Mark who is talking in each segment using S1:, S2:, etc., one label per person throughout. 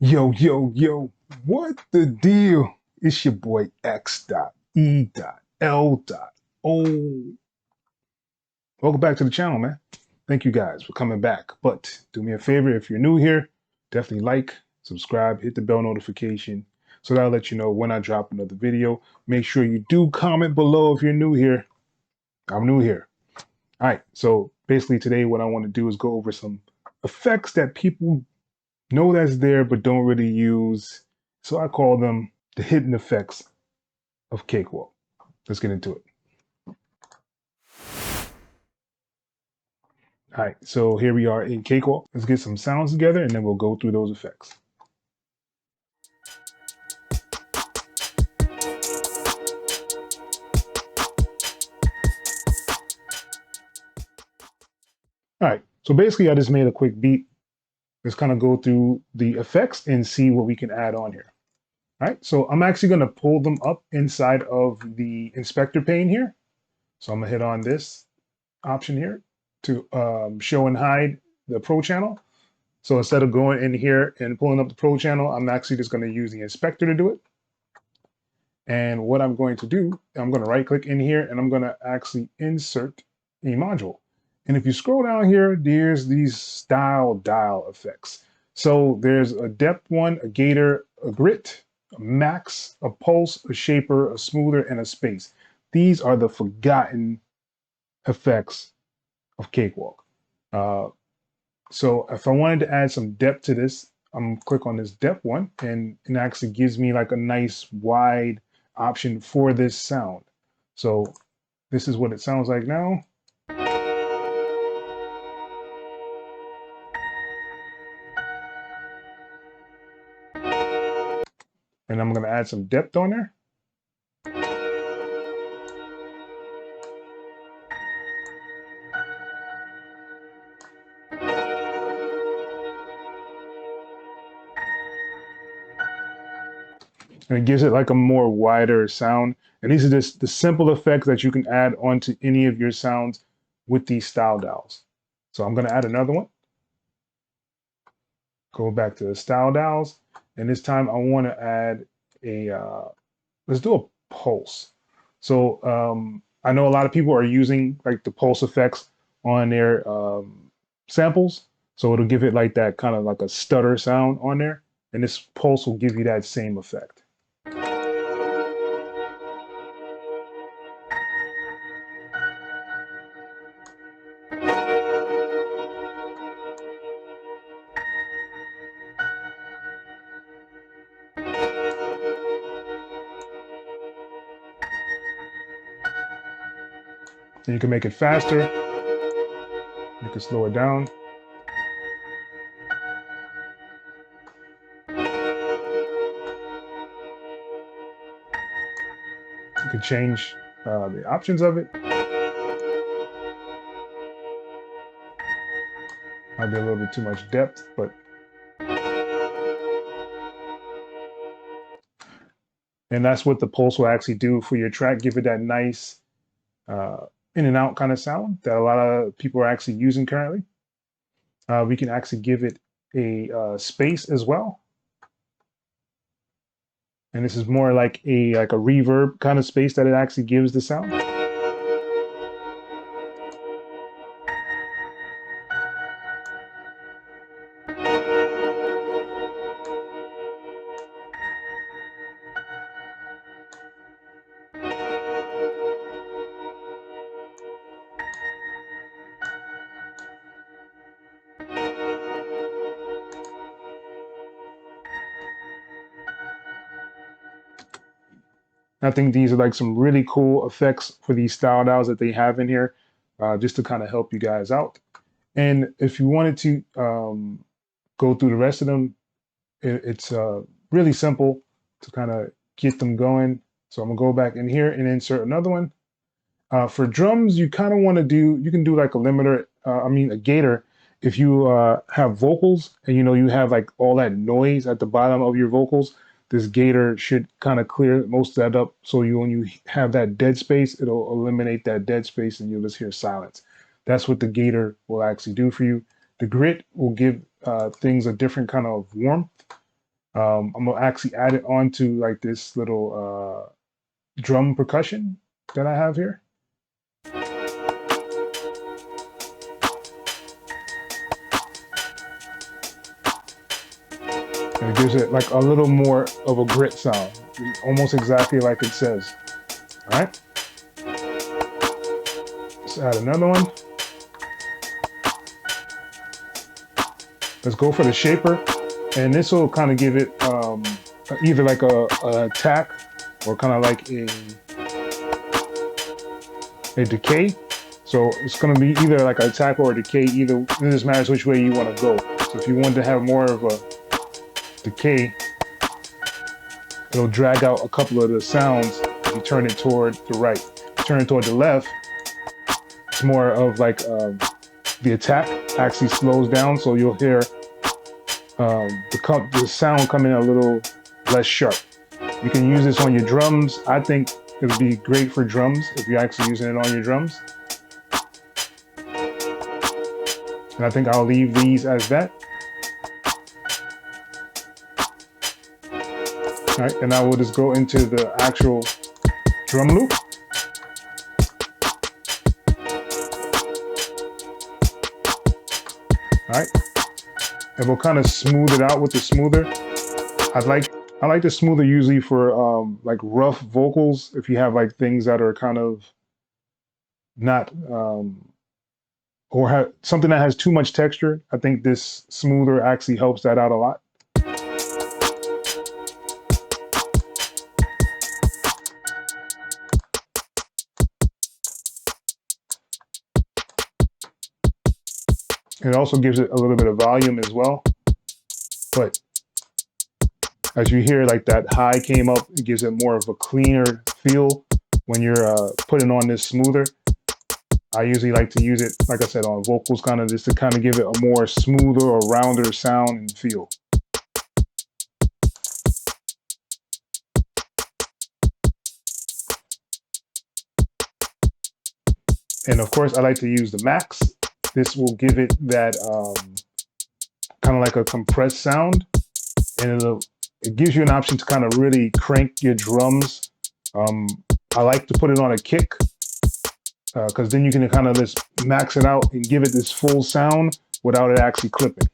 S1: Yo, yo, yo, what the deal? It's your boy X.E.L. Oh, welcome back to the channel, man. Thank you guys for coming back. But do me a favor, if you're new here, definitely like, subscribe, hit the bell notification so that'll let you know when I drop another video. Make sure you do comment below if you're new here. I'm new here. All right, so basically today what I want to do is go over some effects that people know that's there but don't really use. So I call them the hidden effects of Cakewalk. Let's get into it. All right, so here we are in Cakewalk. Let's get some sounds together and then we'll go through those effects. All right, so basically I just made a quick beat. Let's kind of go through the effects and see what we can add on here. All right, so I'm actually going to pull them up inside of the inspector pane here. So I'm going to hit on this option here to show and hide the Pro channel. So instead of going in here and pulling up the Pro channel, I'm actually just going to use the inspector to do it. And what I'm going to do, I'm going to right click in here and I'm going to actually insert a module. And if you scroll down here, there's these style dial effects. So there's a depth one, a gator, a grit, a max, a pulse, a shaper, a smoother, and a space. These are the forgotten effects of Cakewalk. So if I wanted to add some depth to this, I'm gonna click on this depth one and it actually gives me like a nice wide option for this sound. So this is what it sounds like now. And I'm gonna add some depth on there. And it gives it like a more wider sound. And these are just the simple effects that you can add onto any of your sounds with these style dials. So I'm gonna add another one. Go back to the style dials. And this time I wanna add let's do a pulse. So I know a lot of people are using like the pulse effects on their samples. So it'll give it like that kind of like a stutter sound on there. And this pulse will give you that same effect. And you can make it faster. You can slow it down. You can change the options of it. Might be a little bit too much depth, but and that's what the pulse will actually do for your track. Give it that nice in and out kind of sound that a lot of people are actually using currently. We can actually give it a space as well. And this is more like a reverb kind of space that it actually gives the sound. I think these are like some really cool effects for these style dials that they have in here, just to kind of help you guys out. And if you wanted to go through the rest of them, it's really simple to kind of get them going. So I'm gonna go back in here and insert another one. For drums, you kind of want to do, you can do like a limiter, a gator. If you have vocals and you have like all that noise at the bottom of your vocals, this gator should kind of clear most of that up. So when you have that dead space, it'll eliminate that dead space and you'll just hear silence. That's what the gator will actually do for you. The grit will give things a different kind of warmth. I'm gonna actually add it onto like this little drum percussion that I have here. And it gives it like a little more of a grit sound, almost exactly like it says. All right. Let's add another one. Let's go for the shaper, and this will kind of give it either like a attack or kind of like a decay. So it's going to be either like an attack or a decay. Either it just matters which way you want to go. So if you want to have more of a decay, it'll drag out a couple of the sounds if you turn it toward the right. If you turn it toward the left, it's more of like the attack actually slows down, so you'll hear the sound coming a little less sharp. You can use this on your drums. I think it would be great for drums if you're actually using it on your drums. And I think I'll leave these as that. All right, and now we'll just go into the actual drum loop. All right, and we'll kind of smooth it out with the smoother. I like the smoother usually for like rough vocals. If you have like things that are kind of not or have something that has too much texture, I think this smoother actually helps that out a lot. It also gives it a little bit of volume as well. But as you hear, like that high came up, it gives it more of a cleaner feel when you're putting on this smoother. I usually like to use it, like I said, on vocals, kind of just to kind of give it a more smoother or rounder sound and feel. And of course, I like to use the max. This will give it that kind of like a compressed sound, and it gives you an option to kind of really crank your drums. I like to put it on a kick because then you can kind of just max it out and give it this full sound without it actually clipping.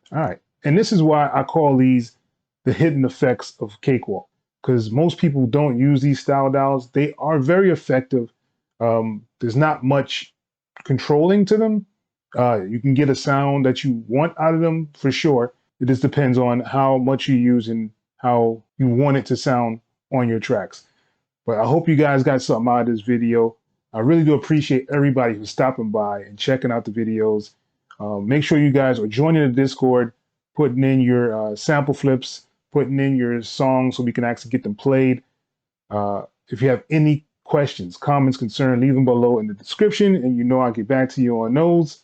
S1: All right, and this is why I call these the hidden effects of Cakewalk, because most people don't use these style dials. They are very effective. There's not much controlling to them. You can get a sound that you want out of them for sure. It just depends on how much you use and how you want it to sound on your tracks. But I hope you guys got something out of this video. I really do appreciate everybody who's stopping by and checking out the videos. Make sure you guys are joining the Discord, putting in your sample flips, putting in your songs so we can actually get them played. If you have any questions, comments, concerns, leave them below in the description, and you know I'll get back to you on those.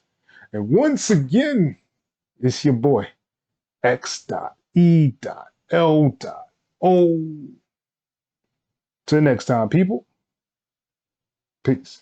S1: And once again, it's your boy, X.E.L.O. Till next time, people. Peace.